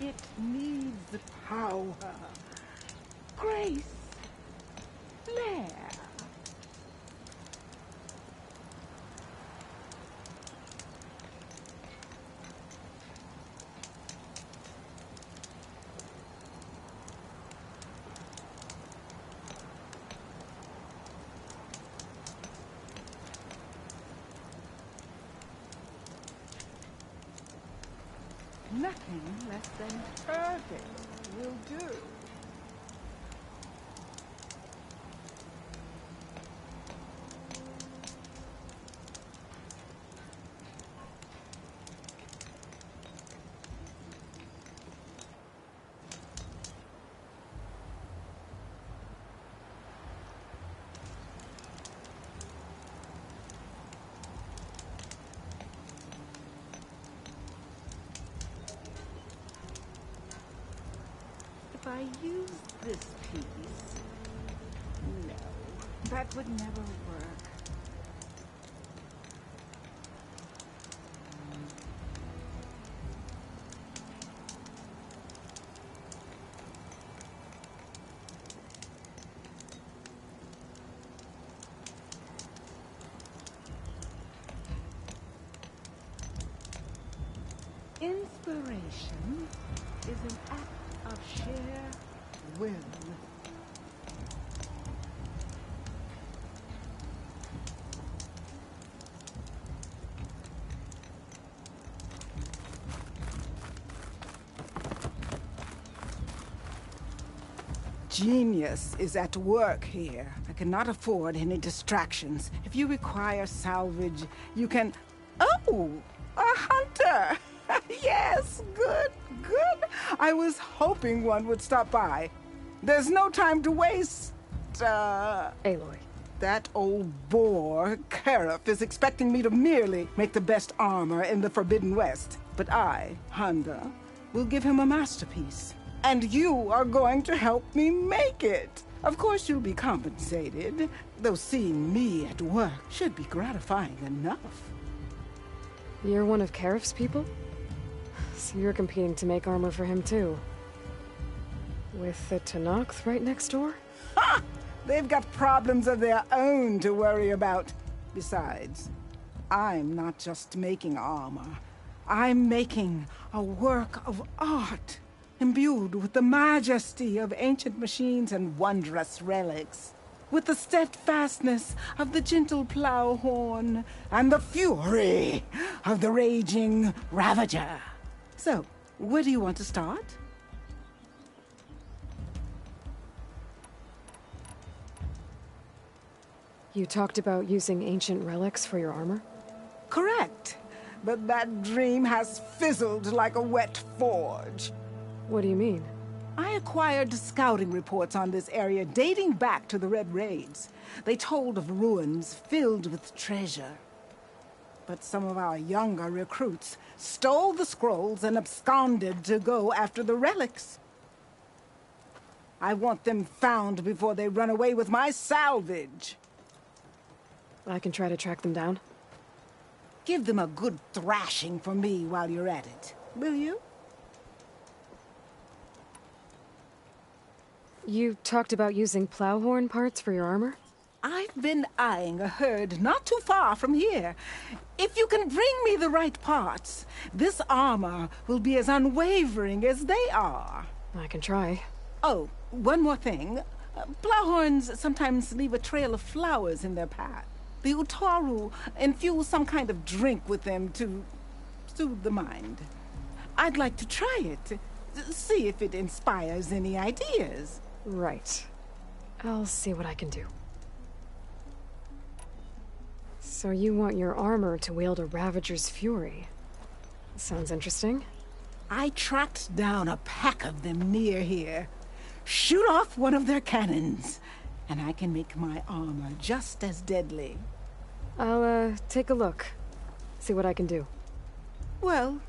It needs power, grace, flair. Nothing less than perfect will do. If I use this piece... No, that would never work. Inspiration is an act of sheer will. Genius is at work here. I cannot afford any distractions. If you require salvage, you can... Oh! A hunter! Yes, good, good. I was hoping one would stop by. There's no time to waste, Aloy. That old boar, Karif, is expecting me to merely make the best armor in the Forbidden West. But I, Honda, will give him a masterpiece. And you are going to help me make it. Of course you'll be compensated, though seeing me at work should be gratifying enough. You're one of Karif's people? So you're competing to make armor for him too. With the Tenakth right next door? Ha! They've got problems of their own to worry about. Besides, I'm not just making armor. I'm making a work of art, imbued with the majesty of ancient machines and wondrous relics, with the steadfastness of the gentle plowhorn and the fury of the raging Ravager. So, where do you want to start? You talked about using ancient relics for your armor? Correct. But that dream has fizzled like a wet forge. What do you mean? I acquired scouting reports on this area dating back to the Red Raids. They told of ruins filled with treasure. But some of our younger recruits stole the scrolls and absconded to go after the relics. I want them found before they run away with my salvage. I can try to track them down. Give them a good thrashing for me while you're at it, will you? You talked about using plowhorn parts for your armor? I've been eyeing a herd not too far from here. If you can bring me the right parts, this armor will be as unwavering as they are. I can try. Oh, one more thing. Plowhorns sometimes leave a trail of flowers in their path. The Utaru infuse some kind of drink with them to soothe the mind. I'd like to try it. See if it inspires any ideas. Right. I'll see what I can do. So you want your armor to wield a Ravager's fury? Sounds interesting. I tracked down a pack of them near here. Shoot off one of their cannons, and I can make my armor just as deadly. I'll, take a look. See what I can do. Well,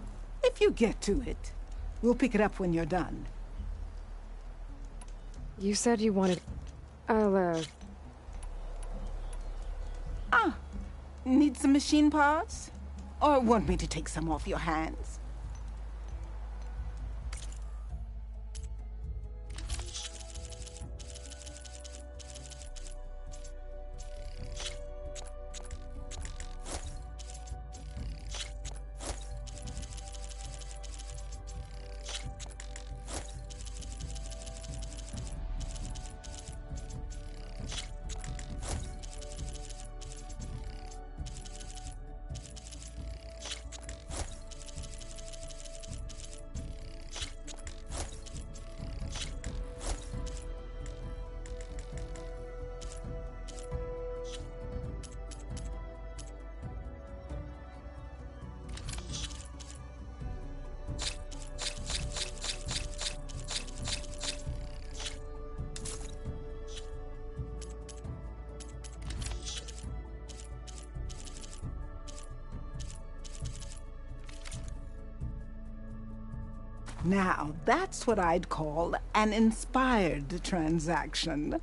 if you get to it, we'll pick it up when you're done. You said you wanted... I'll, Need some machine parts? Or want me to take some off your hands? Now, that's what I'd call an inspired transaction.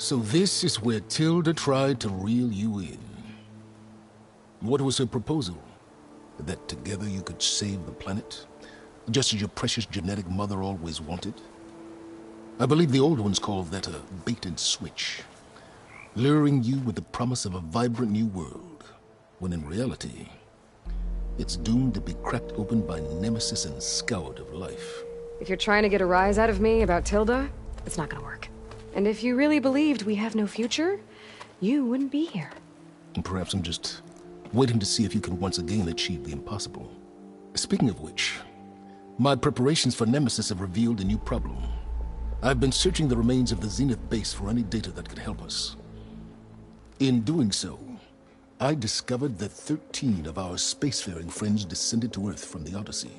So this is where Tilda tried to reel you in. What was her proposal? That together you could save the planet? Just as your precious genetic mother always wanted? I believe the old ones called that a bait and switch. Luring you with the promise of a vibrant new world, when in reality, it's doomed to be cracked open by Nemesis and scoured of life. If you're trying to get a rise out of me about Tilda, it's not gonna work. And if you really believed we have no future, you wouldn't be here. And perhaps I'm just waiting to see if you can once again achieve the impossible. Speaking of which, my preparations for Nemesis have revealed a new problem. I've been searching the remains of the Zenith base for any data that could help us. In doing so, I discovered that 13 of our spacefaring friends descended to Earth from the Odyssey.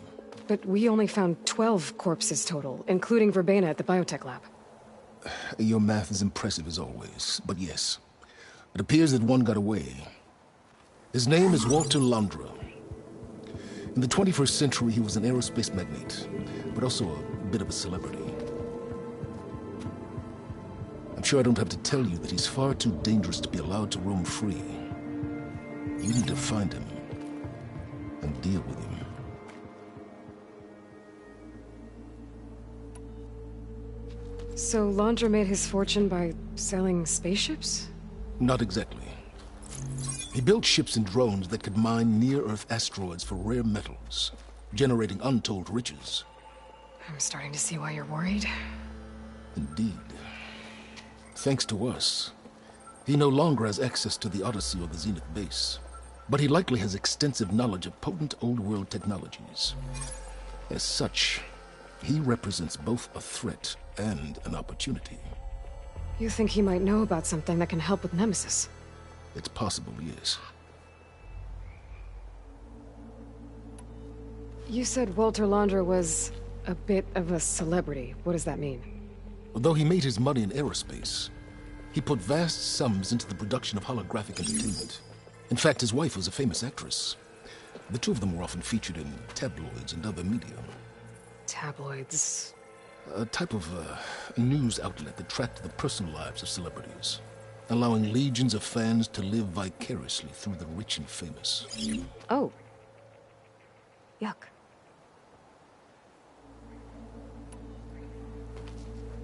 But we only found 12 corpses total, including Verbena at the biotech lab. Your math is impressive as always, but yes. It appears that one got away. His name is Walter Londra. In the 21st century, he was an aerospace magnate, but also a bit of a celebrity. I'm sure I don't have to tell you that he's far too dangerous to be allowed to roam free. You need to find him and deal with him. So Londra made his fortune by selling spaceships? Not exactly. He built ships and drones that could mine near-Earth asteroids for rare metals, generating untold riches. I'm starting to see why you're worried. Indeed. Thanks to us, he no longer has access to the Odyssey or the Zenith base, but he likely has extensive knowledge of potent old-world technologies. As such, he represents both a threat and an opportunity. You think he might know about something that can help with Nemesis? It's possible, yes. You said Walter Londra was a bit of a celebrity. What does that mean? Although he made his money in aerospace, he put vast sums into the production of holographic entertainment. In fact, his wife was a famous actress. The two of them were often featured in tabloids and other media. Tabloids? A type of news outlet that tracked the personal lives of celebrities, allowing legions of fans to live vicariously through the rich and famous. Oh. Yuck.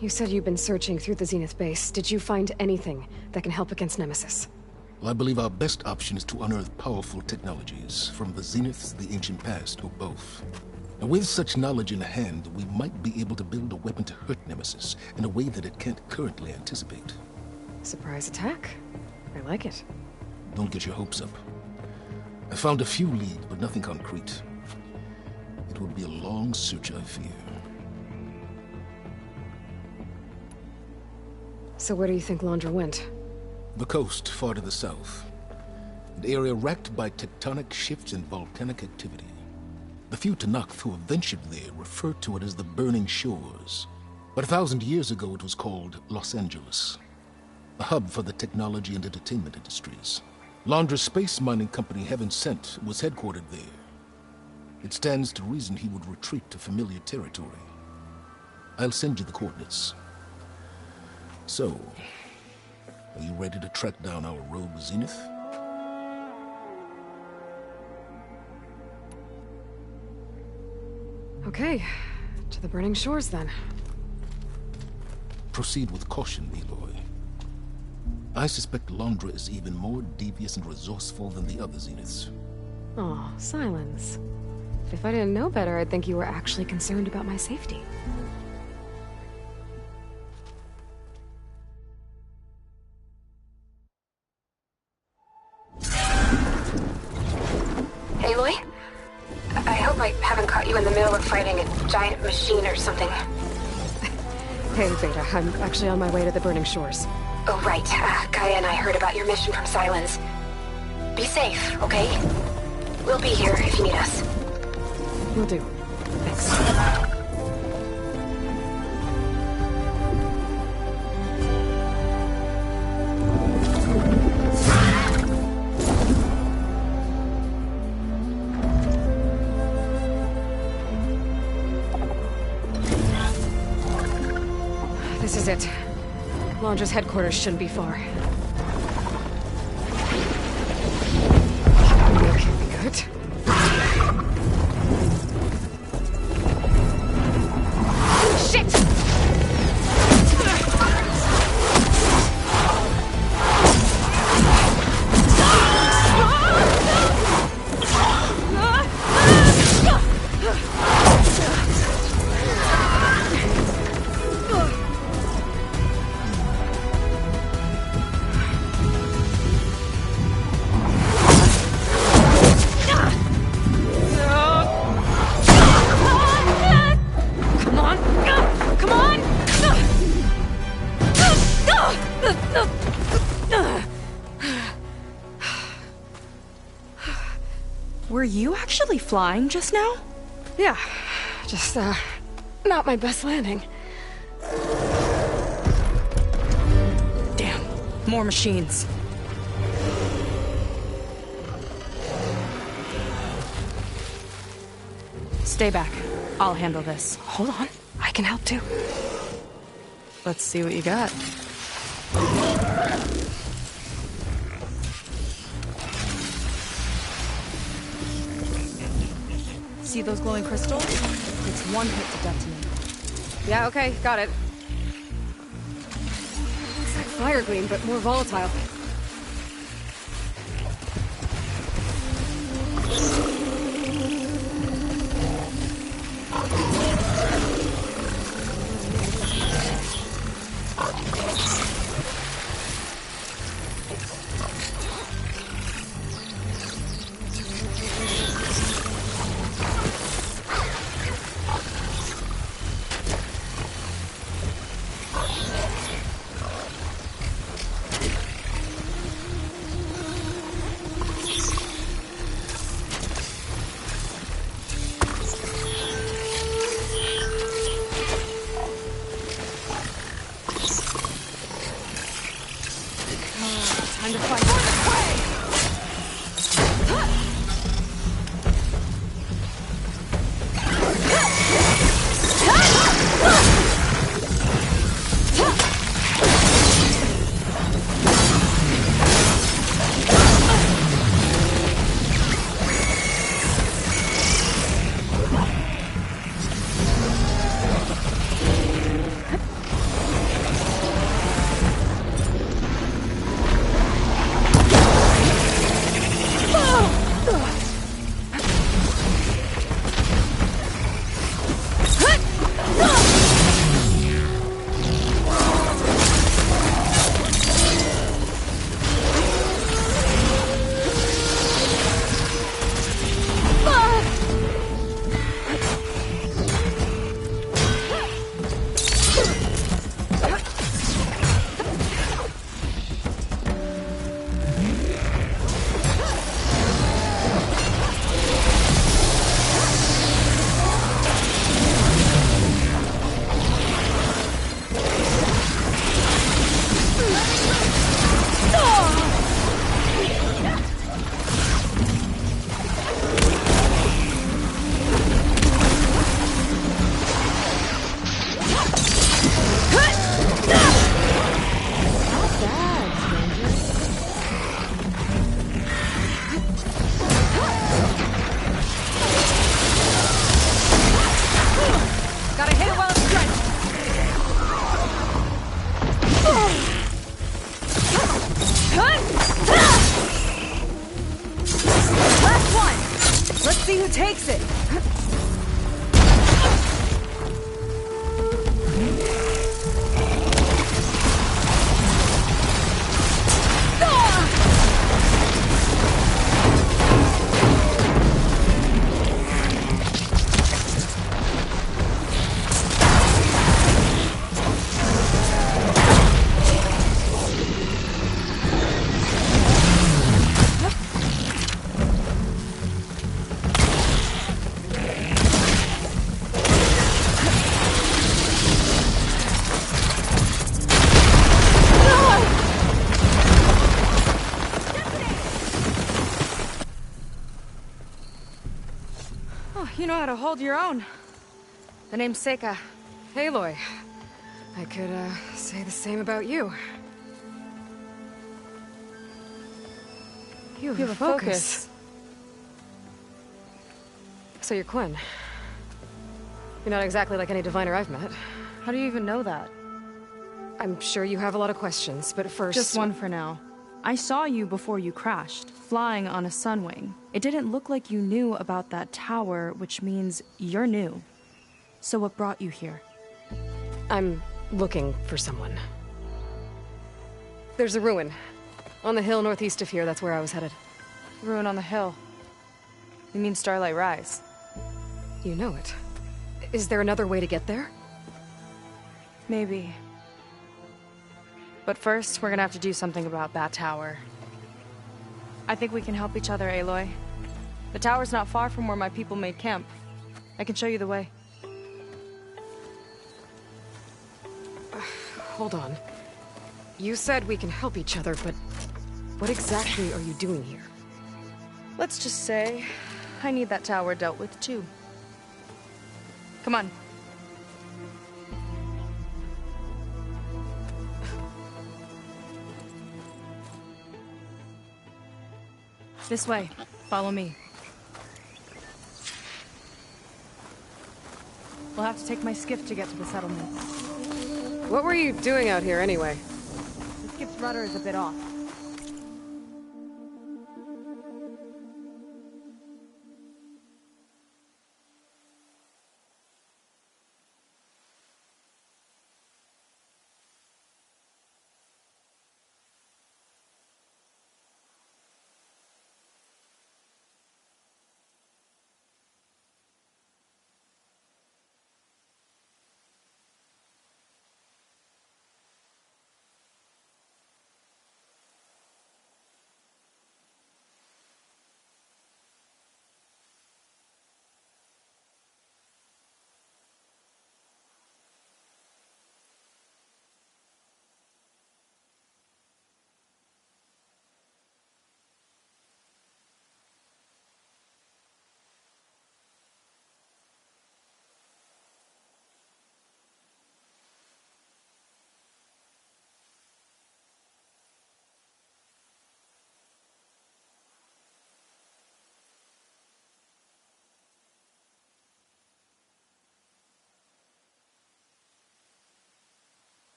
You said you've been searching through the Zenith base. Did you find anything that can help against Nemesis? Well, I believe our best option is to unearth powerful technologies from the Zeniths, the ancient past, or both. And with such knowledge in hand, we might be able to build a weapon to hurt Nemesis in a way that it can't currently anticipate. Surprise attack? I like it. Don't get your hopes up. I found a few leads, but nothing concrete. It would be a long search, I fear. So where do you think Londra went? The coast, far to the south. An area racked by tectonic shifts and volcanic activity. The few Tenakth who have ventured there refer to it as the Burning Shores. But 1,000 years ago it was called Los Angeles, a hub for the technology and entertainment industries. Londra's space mining company Heaven Sent was headquartered there. It stands to reason he would retreat to familiar territory. I'll send you the coordinates. So, are you ready to track down our rogue Zenith? Okay, to the burning shores then. Proceed with caution, Aloy. I suspect Londra is even more devious and resourceful than the other Zeniths. Aw, Silence. If I didn't know better, I'd think you were actually concerned about my safety. Aloy? I hope I haven't caught you in the middle of fighting a giant machine or something. Hey, Beta, I'm actually on my way to the burning shores. Oh, right. Gaia and I heard about your mission from Silence. Be safe, okay? We'll be here if you need us. Will do. Thanks. This is it. Londra's headquarters shouldn't be far. Okay, good. Shit! Were you actually flying just now? Yeah, just, not my best landing. Damn, more machines. Stay back. I'll handle this. Hold on, I can help too. Let's see what you got. See those glowing crystals? It's one hit to detonate. Yeah, okay, got it. It's like fire gleam, but more volatile. see who takes it! You know how to hold your own. The name's Seika. Aloy. I could, say the same about you. You have a focus. So you're Quinn. You're not exactly like any diviner I've met. How do you even know that? I'm sure you have a lot of questions, but first... Just one for now. I saw you before you crashed, flying on a Sunwing. It didn't look like you knew about that tower, which means you're new. So what brought you here? I'm looking for someone. There's a ruin. On the hill northeast of here, that's where I was headed. Ruin on the hill. You mean Starlight Rise? You know it. Is there another way to get there? Maybe. But first, we're gonna have to do something about that tower. I think we can help each other, Aloy. The tower's not far from where my people made camp. I can show you the way. Hold on. You said we can help each other, but what exactly are you doing here? Let's just say, I need that tower dealt with too. Come on. This way. Follow me. We'll have to take my skiff to get to the settlement. What were you doing out here anyway? The skiff's rudder is a bit off.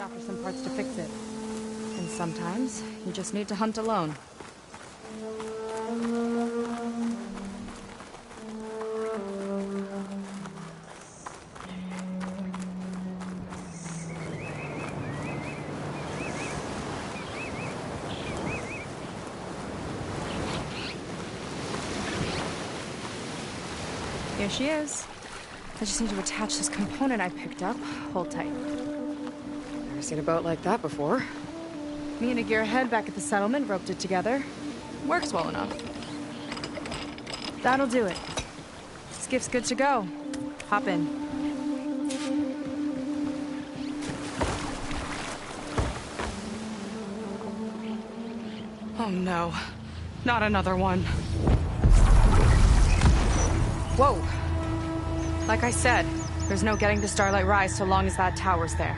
After some parts to fix it. And sometimes, you just need to hunt alone. Here she is. I just need to attach this component I picked up. Hold tight. Never seen a boat like that before. Me and a gearhead back at the settlement roped it together. Works well enough. That'll do it. Skiff's good to go. Hop in. Oh no. Not another one. Whoa. Like I said, there's no getting to Starlight Rise so long as that tower's there.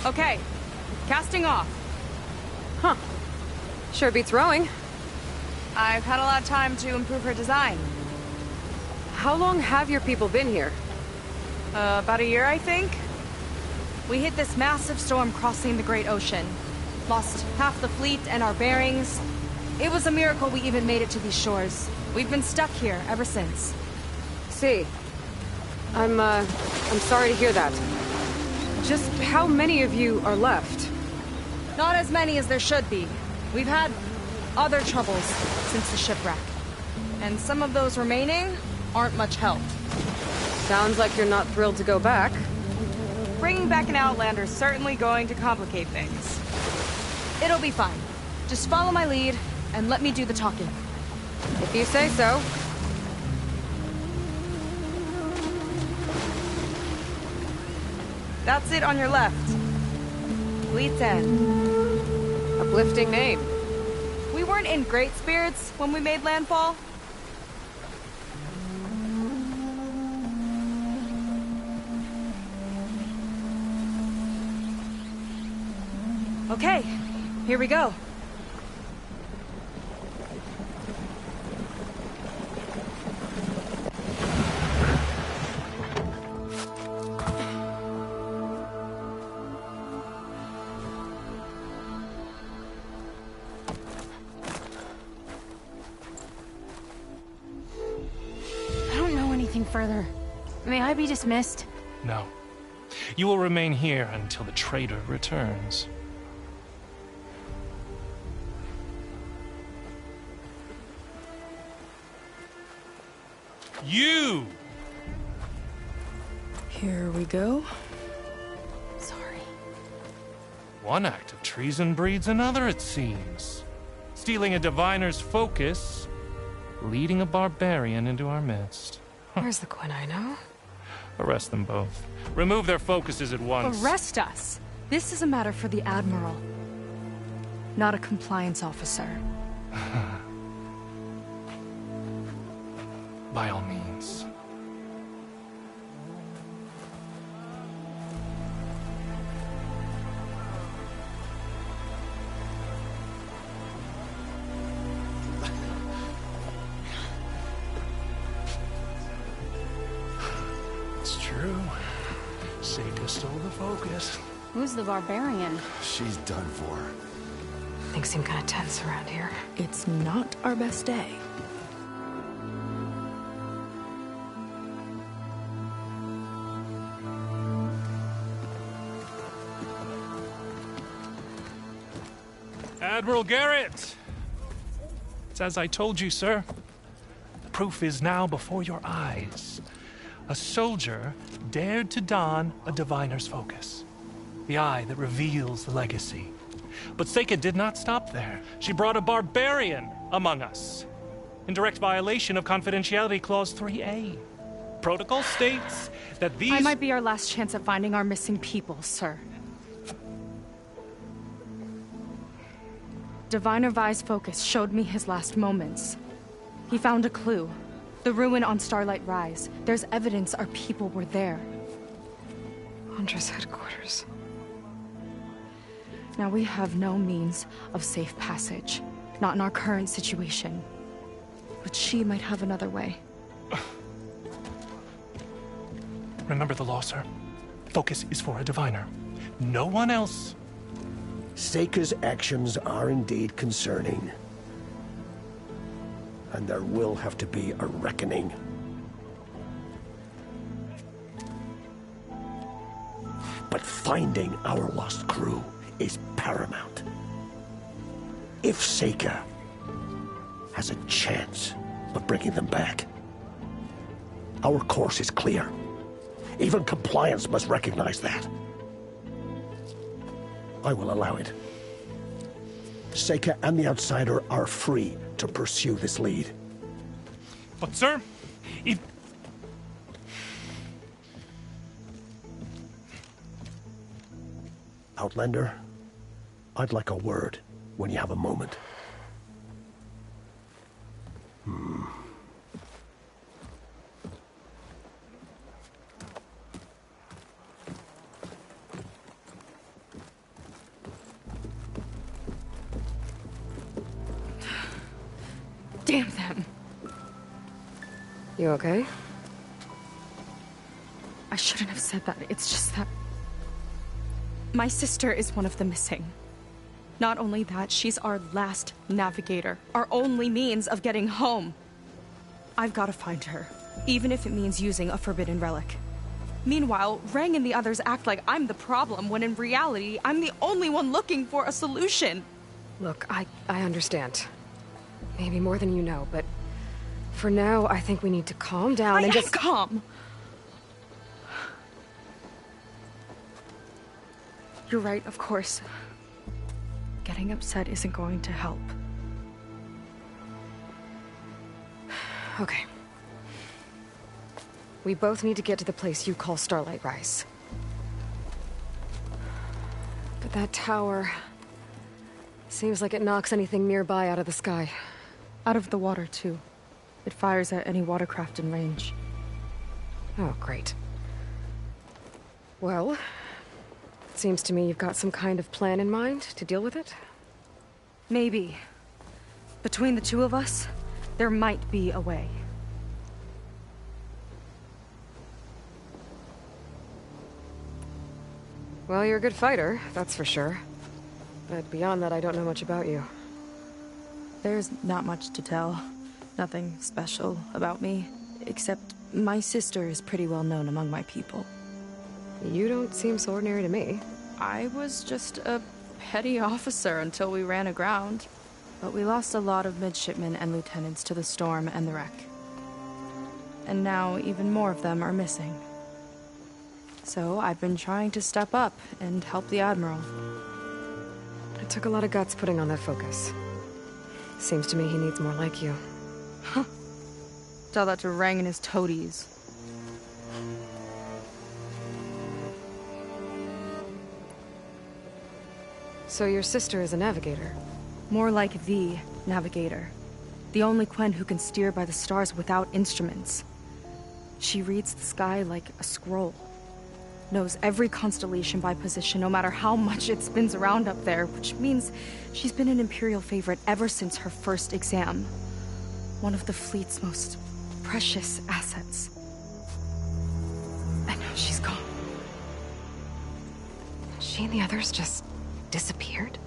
Okay, casting off. Huh. Sure beats rowing. I've had a lot of time to improve her design. How long have your people been here? About a year, I think. We hit this massive storm crossing the Great Ocean. Lost half the fleet and our bearings. It was a miracle we even made it to these shores. We've been stuck here ever since. See, I'm sorry to hear that. Just how many of you are left? Not as many as there should be. We've had other troubles since the shipwreck. And some of those remaining aren't much help. Sounds like you're not thrilled to go back. Bringing back an Outlander is certainly going to complicate things. It'll be fine. Just follow my lead and let me do the talking. If you say so. That's it on your left. Fleet's End. Uplifting name. We weren't in great spirits when we made landfall. Okay, here we go. I don't know anything further. May I be dismissed? No. You will remain here until the traitor returns. You! Here we go. Sorry. One act of treason breeds another, it seems. Stealing a diviner's focus, leading a barbarian into our midst. Where's the Quinino? Arrest them both. Remove their focuses at once. Arrest us. This is a matter for the Admiral, not a compliance officer. By all means. It's true. Seika stole the focus. Who's the barbarian? She's done for. Things seem kind of tense around here. It's not our best day. Admiral Garrett! It's as I told you, sir. The proof is now before your eyes. A soldier dared to don a diviner's focus. The eye that reveals the legacy. But Seika did not stop there. She brought a barbarian among us. In direct violation of Confidentiality Clause 3A. Protocol states that these... I might be our last chance at finding our missing people, sir. Diviner Vi's focus showed me his last moments. He found a clue. The ruin on Starlight Rise. There's evidence our people were there. Hunter's headquarters. Now we have no means of safe passage. Not in our current situation. But she might have another way. Remember the law, sir. Focus is for a diviner. No one else. Seika's actions are indeed concerning. And there will have to be a reckoning. But finding our lost crew is paramount. If Seika has a chance of bringing them back, our course is clear. Even compliance must recognize that. I will allow it. Seika and the Outsider are free to pursue this lead. But, sir, if... Outlander, I'd like a word when you have a moment. Damn them. You okay? I shouldn't have said that. It's just that... My sister is one of the missing. Not only that, she's our last navigator, our only means of getting home. I've got to find her, even if it means using a forbidden relic. Meanwhile, Rang and the others act like I'm the problem, when in reality, I'm the only one looking for a solution. Look, I understand. Maybe more than you know, but for now, I think we need to calm down and just— calm! You're right, of course. Getting upset isn't going to help. Okay. We both need to get to the place you call Starlight Rise. But that tower— seems like it knocks anything nearby out of the sky. Out of the water, too. It fires at any watercraft in range. Oh, great. Well, it seems to me you've got some kind of plan in mind to deal with it. Maybe. Between the two of us, there might be a way. Well, you're a good fighter, that's for sure. But beyond that, I don't know much about you. There's not much to tell. Nothing special about me, except my sister is pretty well known among my people. You don't seem so ordinary to me. I was just a petty officer until we ran aground. But we lost a lot of midshipmen and lieutenants to the storm and the wreck. And now even more of them are missing. So I've been trying to step up and help the Admiral. It took a lot of guts putting on that focus. Seems to me he needs more like you. Huh. Tell that to Rang and his toadies. So your sister is a navigator? More like the navigator. The only Quen who can steer by the stars without instruments. She reads the sky like a scroll. Knows every constellation by position, no matter how much it spins around up there, which means she's been an Imperial favorite ever since her first exam. One of the fleet's most precious assets. And now she's gone. She and the others just disappeared?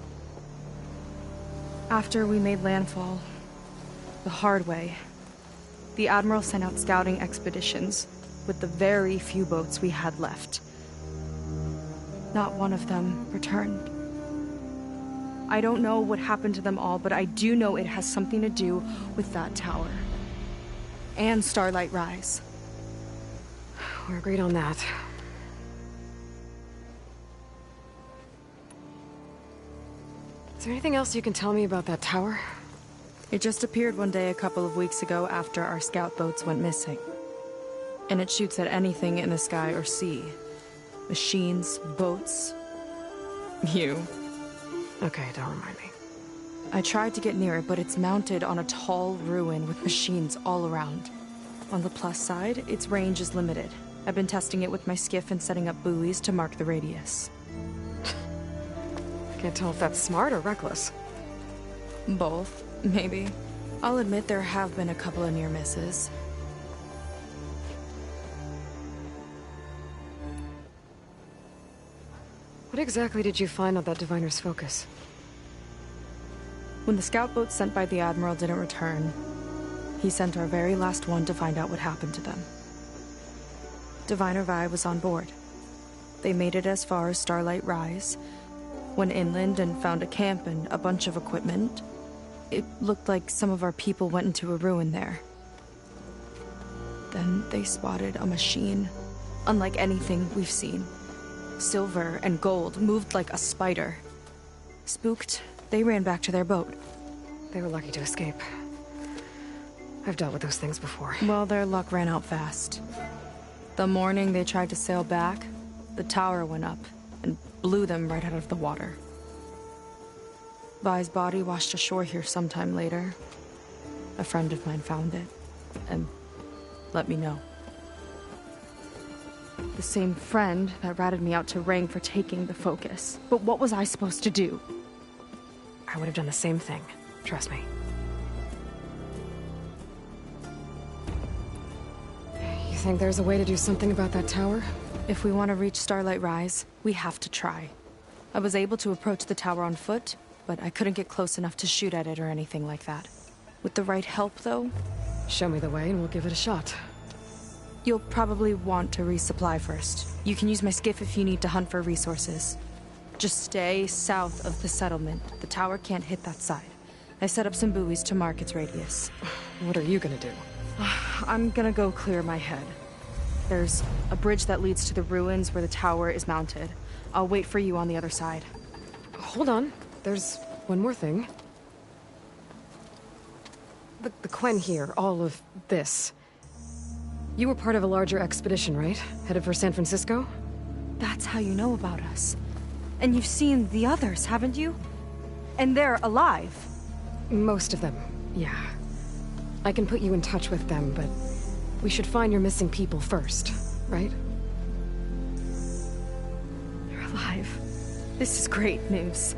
After we made landfall, the hard way, the Admiral sent out scouting expeditions with the very few boats we had left. Not one of them returned. I don't know what happened to them all, but I do know it has something to do with that tower. And Starlight Rise. We're agreed on that. Is there anything else you can tell me about that tower? It just appeared one day a couple of weeks ago after our scout boats went missing. And it shoots at anything in the sky or sea. Machines, boats, you. Okay, don't remind me. I tried to get near it, but it's mounted on a tall ruin with machines all around. On the plus side, its range is limited. I've been testing it with my skiff and setting up buoys to mark the radius. I can't tell if that's smart or reckless. Both, maybe. I'll admit there have been a couple of near misses. What exactly did you find on that Diviner's focus? When the scout boat sent by the Admiral didn't return, he sent our very last one to find out what happened to them. Diviner Vi was on board. They made it as far as Starlight Rise, went inland and found a camp and a bunch of equipment. It looked like some of our people went into a ruin there. Then they spotted a machine, unlike anything we've seen. Silver and gold, moved like a spider. Spooked, they ran back to their boat. They were lucky to escape. I've dealt with those things before. Well, their luck ran out fast. The morning they tried to sail back, the tower went up and blew them right out of the water. Vi's body washed ashore here sometime later. A friend of mine found it and let me know. The same friend that ratted me out to Rang for taking the focus. But what was I supposed to do? I would have done the same thing. Trust me. You think there's a way to do something about that tower? If we want to reach Starlight Rise, we have to try. I was able to approach the tower on foot, but I couldn't get close enough to shoot at it or anything like that. With the right help, though... Show me the way and we'll give it a shot. You'll probably want to resupply first. You can use my skiff if you need to hunt for resources. Just stay south of the settlement. The tower can't hit that side. I set up some buoys to mark its radius. What are you gonna do? I'm gonna go clear my head. There's a bridge that leads to the ruins where the tower is mounted. I'll wait for you on the other side. Hold on. There's one more thing. The Quen here, all of this. You were part of a larger expedition, right? Headed for San Francisco? That's how you know about us. And you've seen the others, haven't you? And they're alive. Most of them, yeah. I can put you in touch with them, but we should find your missing people first, right? They're alive. This is great news.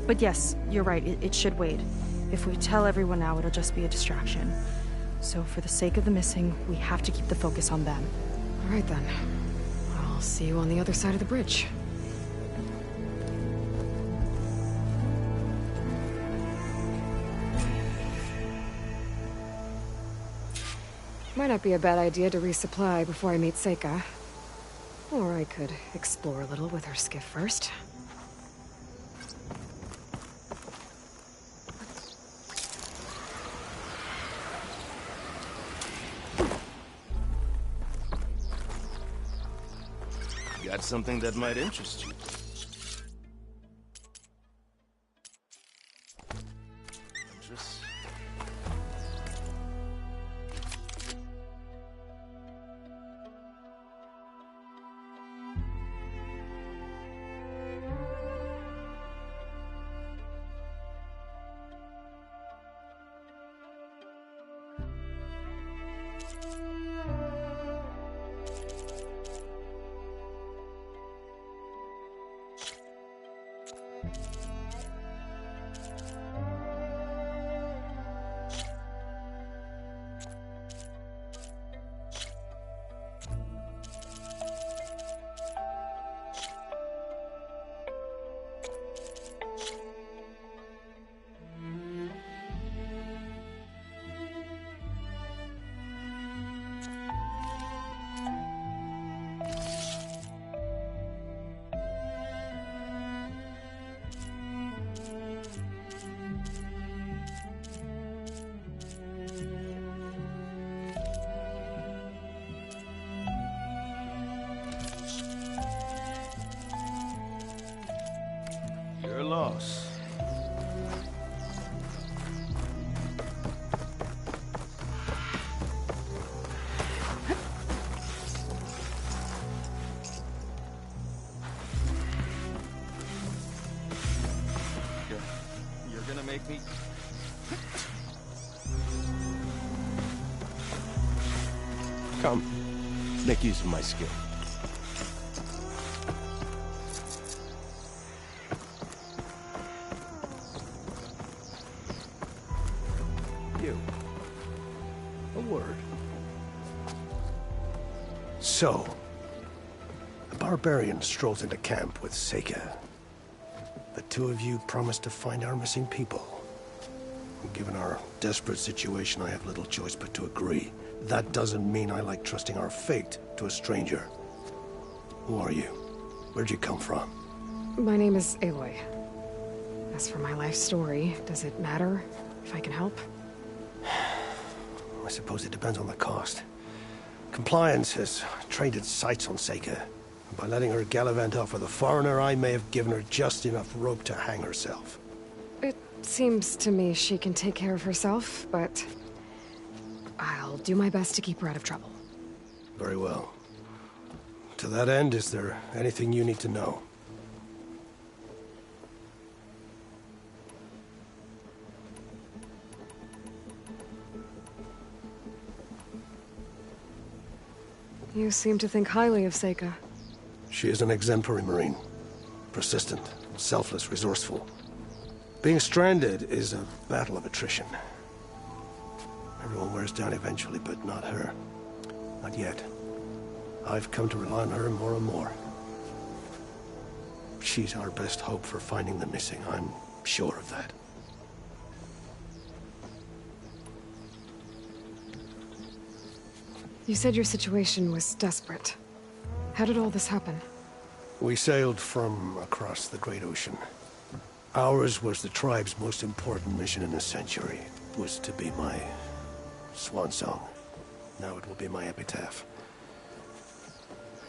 But yes, you're right, it should wait. If we tell everyone now, it'll just be a distraction. So for the sake of the missing, we have to keep the focus on them. All right then. I'll see you on the other side of the bridge. Might not be a bad idea to resupply before I meet Seika. Or I could explore a little with her skiff first. Got something that might interest you. Your loss. You're gonna make me... Come, make use of my skill. A word. So, the barbarian strolls into camp with Seika. The two of you promised to find our missing people. Given our desperate situation, I have little choice but to agree. That doesn't mean I like trusting our fate to a stranger. Who are you? Where'd you come from? My name is Aloy. As for my life story, does it matter if I can help? I suppose it depends on the cost. Compliance has trained its sights on Seika. By letting her gallivant off with a foreigner, I may have given her just enough rope to hang herself. It seems to me she can take care of herself, but I'll do my best to keep her out of trouble. Very well. To that end, is there anything you need to know? You seem to think highly of Seika. She is an exemplary Marine. Persistent, selfless, resourceful. Being stranded is a battle of attrition. Everyone wears down eventually, but not her. Not yet. I've come to rely on her more and more. She's our best hope for finding the missing, I'm sure of that. You said your situation was desperate. How did all this happen? We sailed from across the Great Ocean. Ours was the tribe's most important mission in a century. It was to be my swan song. Now it will be my epitaph.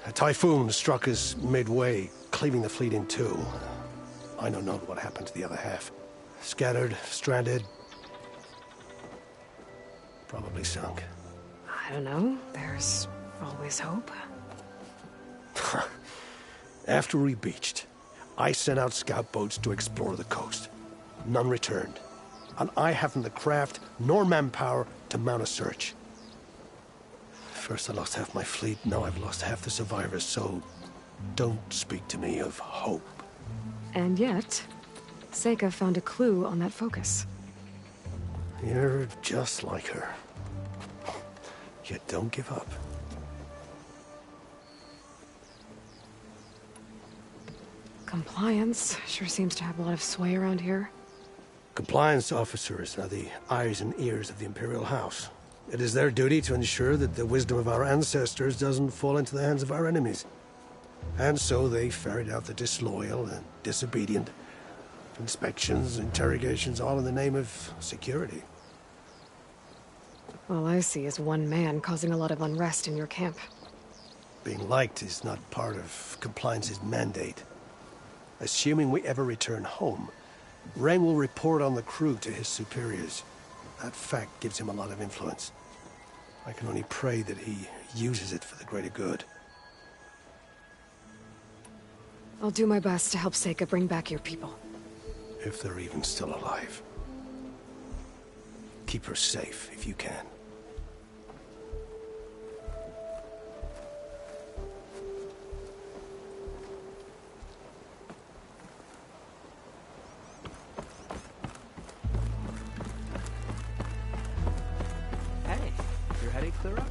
A typhoon struck us midway, cleaving the fleet in two. I know not what happened to the other half. Scattered, stranded, probably sunk. I don't know. There's always hope. After we beached, I sent out scout boats to explore the coast. None returned. And I haven't the craft nor manpower to mount a search. First I lost half my fleet, now I've lost half the survivors, so don't speak to me of hope. And yet, Seika found a clue on that focus. You're just like her. You don't give up. Compliance sure seems to have a lot of sway around here. Compliance officers are the eyes and ears of the Imperial House. It is their duty to ensure that the wisdom of our ancestors doesn't fall into the hands of our enemies. And so they ferret out the disloyal and disobedient. Inspections, interrogations, all in the name of security. All I see is one man causing a lot of unrest in your camp. Being liked is not part of compliance's mandate. Assuming we ever return home, Rain will report on the crew to his superiors. That fact gives him a lot of influence. I can only pray that he uses it for the greater good. I'll do my best to help Seika bring back your people. If they're even still alive. Keep her safe if you can. Hey, your headache clear up?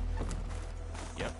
Yep.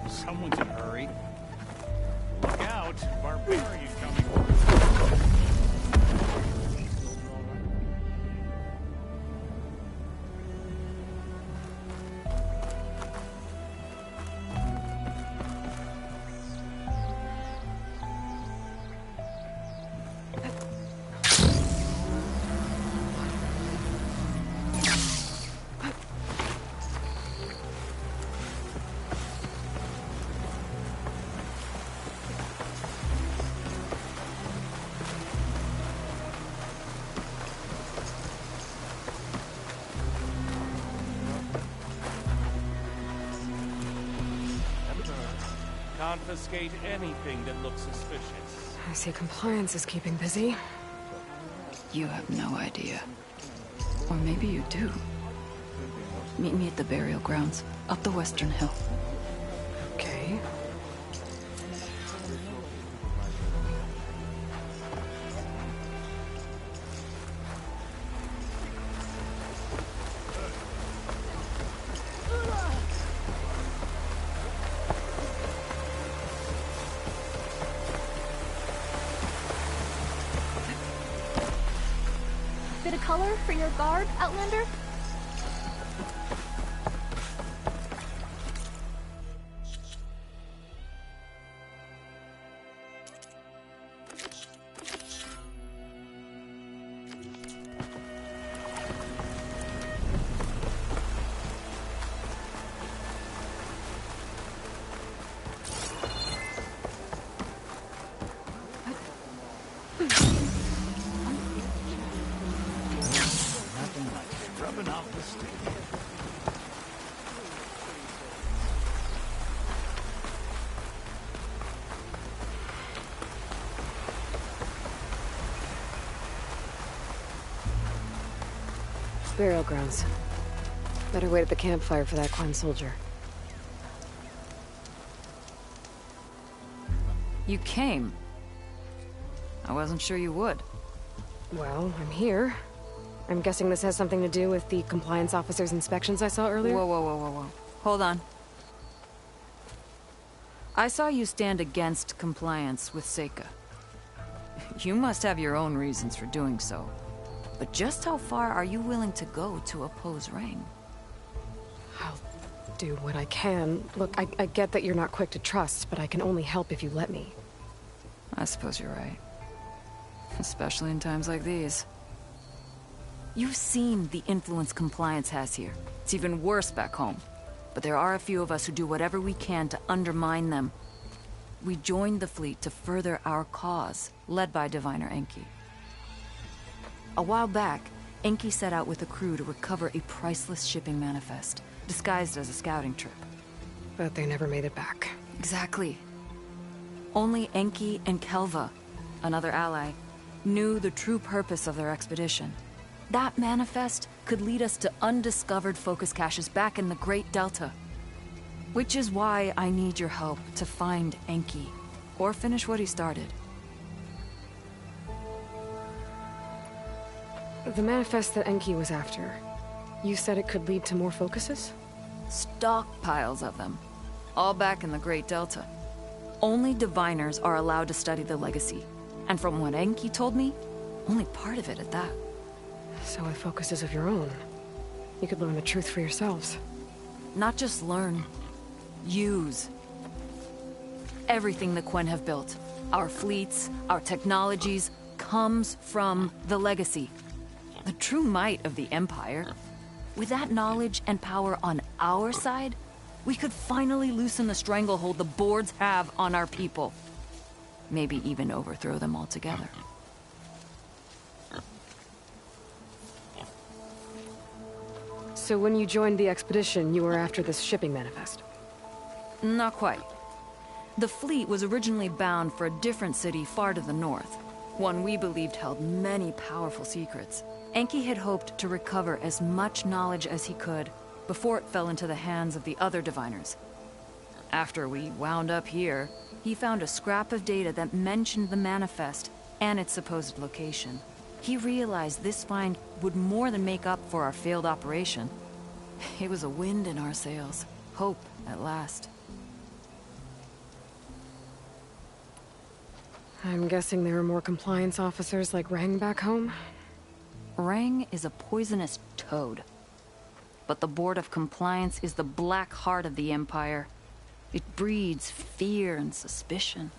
Someone's in a hurry. Look out! Barbarian coming. Confiscate anything that looks suspicious. I see compliance is keeping busy. You have no idea. Or maybe you do. Meet me at the burial grounds, up the western hill. Okay. Bit of color for your guard, Outlander? Burial grounds. Better wait at the campfire for that Quen soldier. You came. I wasn't sure you would. Well, I'm here. I'm guessing this has something to do with the compliance officer's inspections I saw earlier? Whoa. Hold on. I saw you stand against compliance with Seika. You must have your own reasons for doing so. But just how far are you willing to go to oppose Rang? I'll do what I can. Look, I get that you're not quick to trust, but I can only help if you let me. I suppose you're right. Especially in times like these. You've seen the influence compliance has here. It's even worse back home. But there are a few of us who do whatever we can to undermine them. We joined the fleet to further our cause, led by Diviner Enki. A while back, Enki set out with a crew to recover a priceless shipping manifest, disguised as a scouting trip. But they never made it back. Exactly. Only Enki and Kelva, another ally, knew the true purpose of their expedition. That manifest could lead us to undiscovered focus caches back in the Great Delta. Which is why I need your help to find Enki, or finish what he started. The manifest that Enki was after, you said it could lead to more focuses? Stockpiles of them. All back in the Great Delta. Only diviners are allowed to study the legacy. And from what Enki told me, only part of it at that. So with focuses of your own, you could learn the truth for yourselves. Not just learn. Use. Everything the Quen have built, our fleets, our technologies, comes from the legacy. The true might of the Empire. With that knowledge and power on our side, we could finally loosen the stranglehold the boards have on our people. Maybe even overthrow them altogether. So when you joined the expedition, you were after this shipping manifest? Not quite. The fleet was originally bound for a different city far to the north. One we believed held many powerful secrets. Enki had hoped to recover as much knowledge as he could before it fell into the hands of the other diviners. After we wound up here, he found a scrap of data that mentioned the manifest and its supposed location. He realized this find would more than make up for our failed operation. It was a wind in our sails. Hope, at last. I'm guessing there are more compliance officers like Rang back home? Rang is a poisonous toad. But the Board of Compliance is the black heart of the Empire. It breeds fear and suspicion.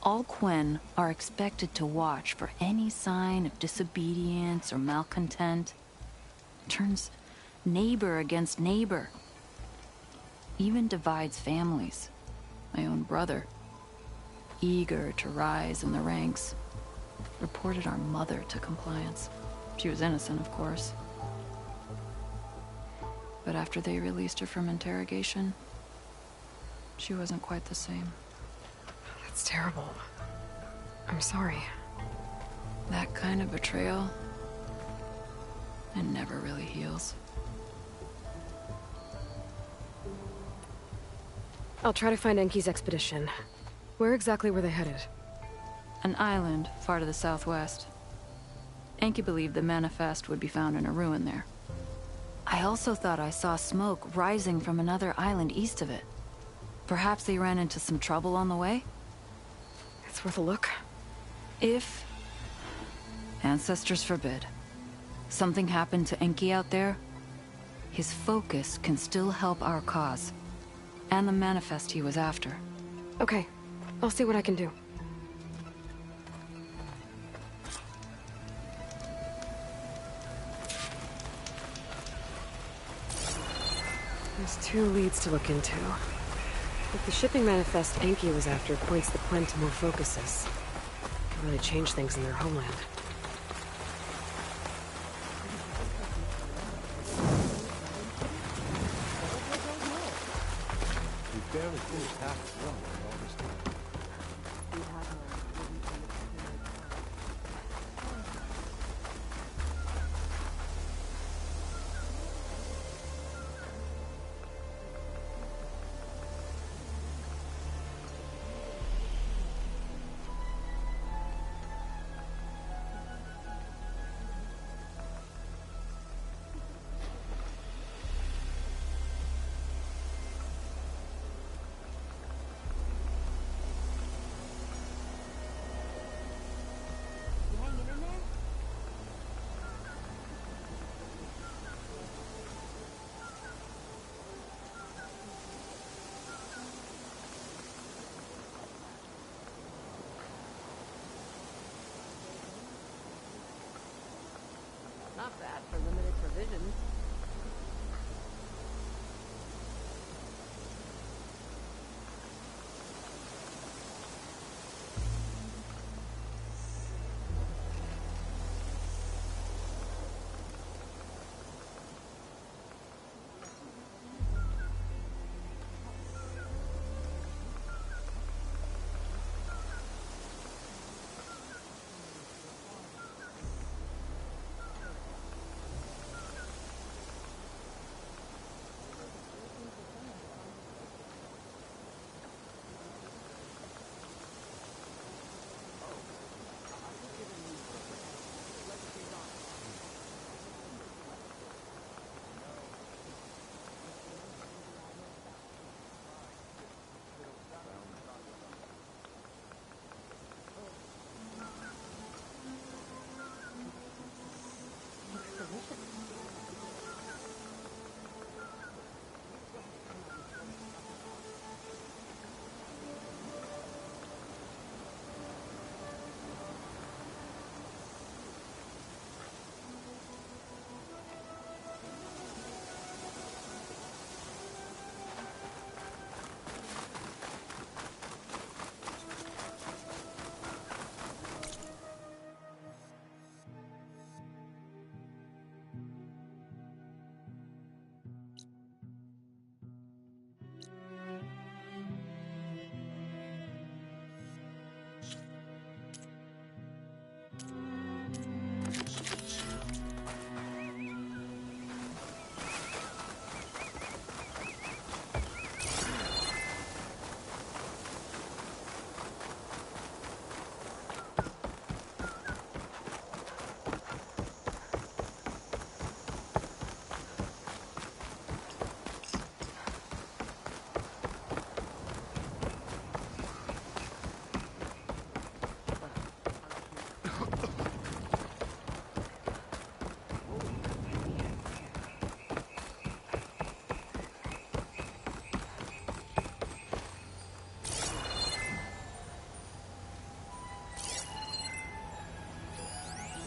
All Quen are expected to watch for any sign of disobedience or malcontent. Turns neighbor against neighbor. Even divides families. My own brother, eager to rise in the ranks, reported our mother to Compliance. She was innocent, of course. But after they released her from interrogation, she wasn't quite the same. That's terrible. I'm sorry. That kind of betrayal, it never really heals. I'll try to find Enki's expedition. Where exactly were they headed? An island far to the southwest. Enki believed the manifest would be found in a ruin there. I also thought I saw smoke rising from another island east of it. Perhaps they ran into some trouble on the way? It's worth a look. If... ancestors forbid. Something happened to Enki out there, his focus can still help our cause. And the manifest he was after. Okay. I'll see what I can do. There's 2 leads to look into. If the shipping manifest Enki was after points the Quen to more focuses, it can really change things in their homeland. bad for limited provisions.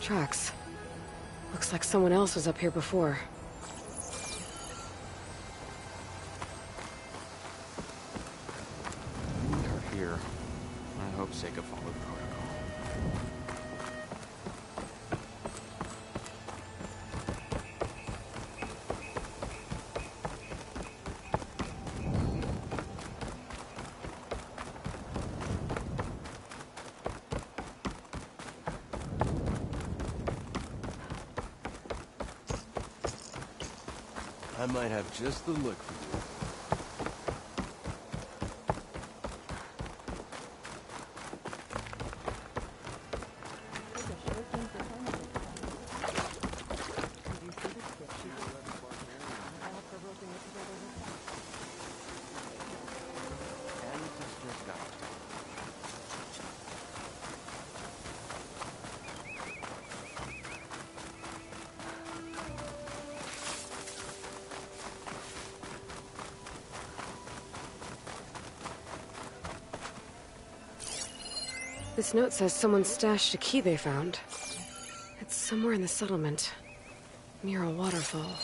Tracks. Looks like someone else was up here before. They're here. I hope Seika followed protocol. I might have just the look for you. This note says someone stashed a key they found. It's somewhere in the settlement, near a waterfall.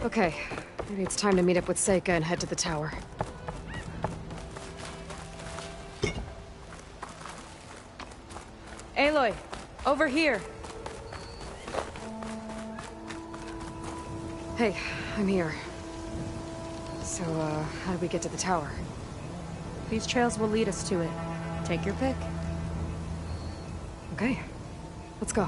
Okay, maybe it's time to meet up with Seika and head to the tower. Aloy, over here. Hey, I'm here. So, how do we get to the tower? These trails will lead us to it. Take your pick. Okay, let's go.